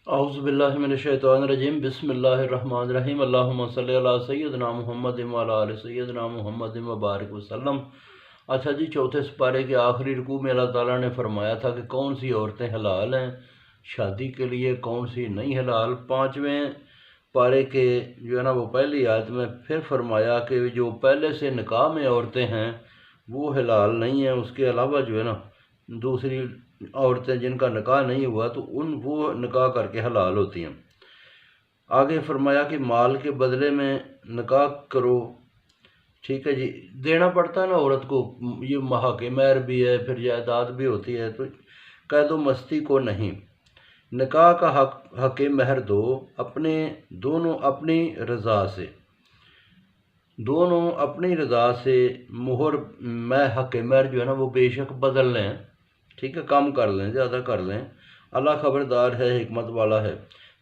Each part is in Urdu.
اعوذ باللہ من الشیطان الرجیم، بسم اللہ الرحمن الرحیم، اللہم صلی علی سیدنا محمد وعلی آل سیدنا محمد وبارک وسلم۔ اچھا جی، چوتھے سپارے کے آخری رکوع میں اللہ تعالیٰ نے فرمایا تھا کہ کون سی عورتیں حلال ہیں شادی کے لیے، کون سی نہیں حلال۔ پانچویں پارے کے جو ہے نا وہ پہلی آیت میں پھر فرمایا کہ جو پہلے سے نکاح میں عورتیں ہیں وہ حلال نہیں ہیں، اس کے علاوہ جو ہے نا دوسری عورتیں جن کا نکاح نہیں ہوا تو وہ نکاح کر کے حلال ہوتی ہیں۔ آگے فرمایا کہ مال کے بدلے میں نکاح کرو، ٹھیک ہے جی، دینا پڑتا ہے نا عورت کو، یہ حق مہر بھی ہے، پھر جائیداد بھی ہوتی ہے، تو قید و مستی کو نہیں، نکاح کا حق مہر دو، دونوں اپنی رضا سے، دونوں اپنی رضا سے مہر میں حق مہر جو ہے نا وہ بے شک بدل لیں، ٹھیک ہے، کم کر لیں، زیادہ کر لیں، اللہ خبردار ہے، حکمت والا ہے۔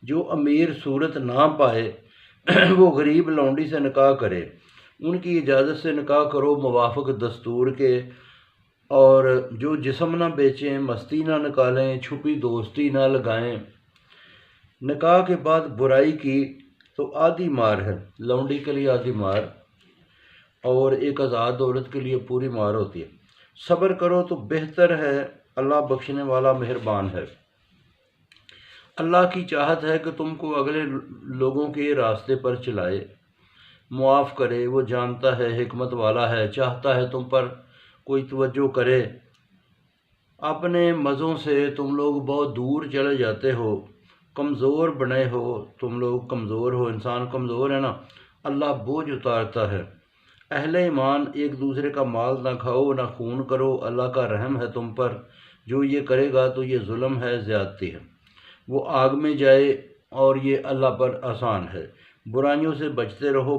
جو امیر صورت نہ پائے وہ غریب لونڈی سے نکاح کرے، ان کی اجازت سے نکاح کرو موافق دستور کے، اور جو جسم نہ بیچیں، مستی نہ نکالیں، چھپی دوستی نہ لگائیں۔ نکاح کے بعد برائی کی تو آدھی مار ہے، لونڈی کے لیے آدھی مار اور ایک آزاد عورت کے لیے پوری مار ہوتی ہے۔ صبر کرو تو بہتر ہے، اللہ بخشنے والا مہربان ہے۔ اللہ کی چاہت ہے کہ تم کو اگلے لوگوں کے راستے پر چلائے، معاف کرے، وہ جانتا ہے، حکمت والا ہے، چاہتا ہے تم پر کوئی توجہ کرے۔ اپنے مزوں سے تم لوگ بہت دور چلے جاتے ہو، کمزور بنے ہو، تم لوگ کمزور ہو، انسان کمزور ہے نا، اللہ بوجھ اتارتا ہے۔ اہل ایمان ایک دوسرے کا مال نہ کھاؤ، نہ خون کرو، اللہ کا رحم ہے تم پر، جو یہ کرے گا تو یہ ظلم ہے، زیادتی ہے، وہ آگ میں جائے، اور یہ اللہ پر آسان ہے۔ برائیوں سے بچتے رہو،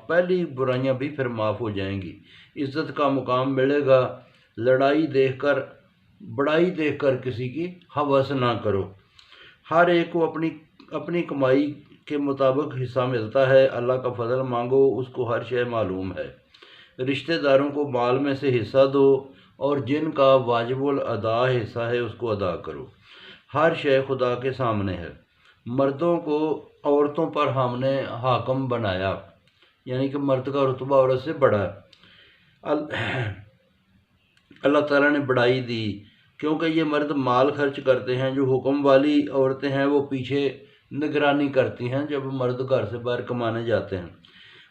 پہلی برائیاں بھی پھر معاف ہو جائیں گی، عزت کا مقام ملے گا۔ بڑائی دیکھ کر کسی کی ہوس نہ کرو، ہر ایک کو اپنی کمائی کے مطابق حصہ ملتا ہے، اللہ کا فضل مانگو، اس کو ہر شے معلوم ہے۔ رشتہ داروں کو مال میں سے حصہ دو، اور جن کا واجب الادا حصہ ہے اس کو ادا کرو، ہر شے خدا کے سامنے ہے۔ مردوں کو عورتوں پر ہم نے حاکم بنایا، یعنی کہ مرد کا رتبہ عورت سے بڑا ہے، اللہ تعالیٰ نے بڑائی دی، کیونکہ یہ مرد مال خرچ کرتے ہیں، جو حکم والی عورتیں ہیں وہ پیچھے نگرانی کرتی ہیں جب مرد گھر سے باہر کمانے جاتے ہیں۔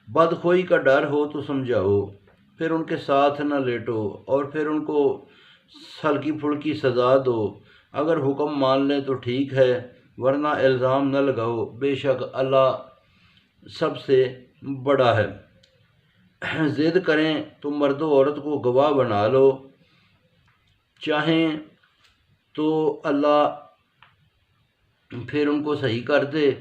بدخوئی کا ڈر ہو تو سمجھاؤ، پھر ان کے ساتھ نہ لیٹو، اور پھر ان کو ہلکی پھلکی سزا دو، اگر حکم مان لیں تو ٹھیک ہے، ورنہ الزام نہ لگاؤ، بے شک اللہ سب سے بڑا ہے۔ ضد کریں تو مرد و عورت کو گواہ بنا لو، چاہیں تو اللہ پھر ان کو صحیح کر دے،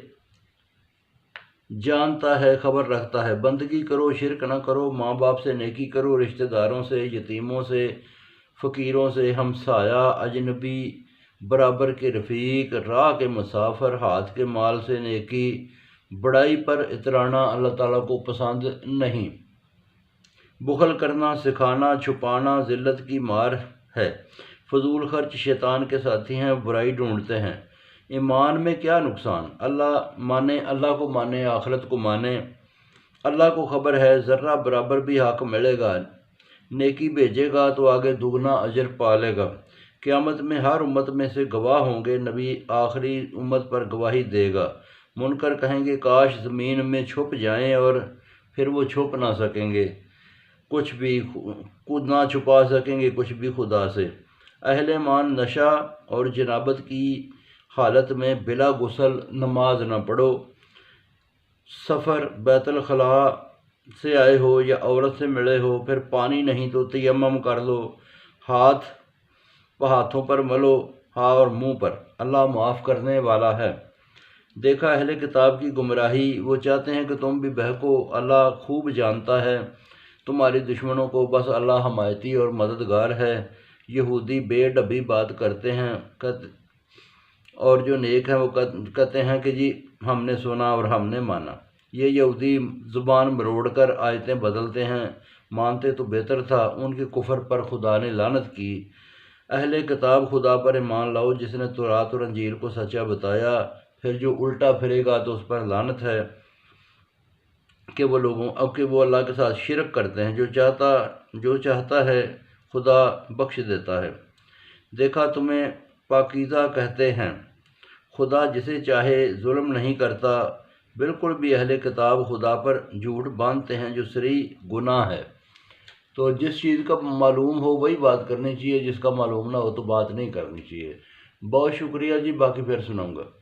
جانتا ہے، خبر رکھتا ہے۔ بندگی کرو، شرک نہ کرو، ماں باپ سے نیکی کرو، رشتہ داروں سے، یتیموں سے، فقیروں سے، ہمسایہ، اجنبی، برابر کے رفیق، راہ کے مسافر، ہاتھ کے مال سے نیکی۔ بڑائی پر اترانا اللہ تعالیٰ کو پسند نہیں۔ بخل کرنا، سکھانا، چھپانا ذلت کی مار ہے۔ فضول خرچ شیطان کے ساتھی ہیں، برائی ڈھونڈتے ہیں۔ ایمان میں کیا نقصان، اللہ کو مانے، آخرت کو مانے، اللہ کو خبر ہے، ذرہ برابر بھی حق ملے گا، نیکی بھیجے گا تو آگے دگنا اجر پالے گا۔ قیامت میں ہر امت میں سے گواہ ہوں گے، نبی آخری امت پر گواہی دے گا، منکر کہیں گے کاش زمین میں چھپ جائیں، اور پھر وہ چھپ نہ سکیں گے، کچھ بھی خود نہ چھپا سکیں گے کچھ بھی خدا سے۔ اہل ایمان نشہ اور جنابت کی حالت میں بلا غسل نماز نہ پڑھو۔ سفر، بیت الخلاء سے آئے ہو یا عورت سے ملے ہو، پھر پانی نہیں تو تیمم کر لو، ہاتھوں پر ملو، ہاں اور منہ پر، اللہ معاف کرنے والا ہے۔ دیکھا اہل کتاب کی گمراہی، وہ چاہتے ہیں کہ تم بھی بہکو، اللہ خوب جانتا ہے تمہاری دشمنوں کو، بس اللہ حمایتی اور مددگار ہے۔ یہودی بے ڈبی بات کرتے ہیں، اور جو نیک ہیں وہ کہتے ہیں کہ جی ہم نے سنا اور ہم نے مانا۔ یہ یہودی زبان مروڑ کر آیتیں بدلتے ہیں، مانتے تو بہتر تھا، ان کے کفر پر خدا نے لعنت کی۔ اہل کتاب خدا پر ایمان لاؤ جس نے تورات اور انجیل کو سچا بتایا، پھر جو الٹا پھرے گا تو اس پر لعنت ہے کہ وہ اللہ کے ساتھ شرک کرتے ہیں۔ جو چاہتا ہے خدا بخش دیتا ہے۔ دیکھا تمہیں پاکیزہ کہتے ہیں، خدا جسے چاہے ظلم نہیں کرتا۔ بالکل بھی اہل کتاب خدا پر جھوٹ باندھتے ہیں جو صریح گناہ ہے۔ تو جس چیز کا معلوم ہو وہی بات کرنی چاہیے، جس کا معلوم نہ ہو تو بات نہیں کرنی چاہیے۔ بہت شکریہ جی، باقی پھر سناؤں گا۔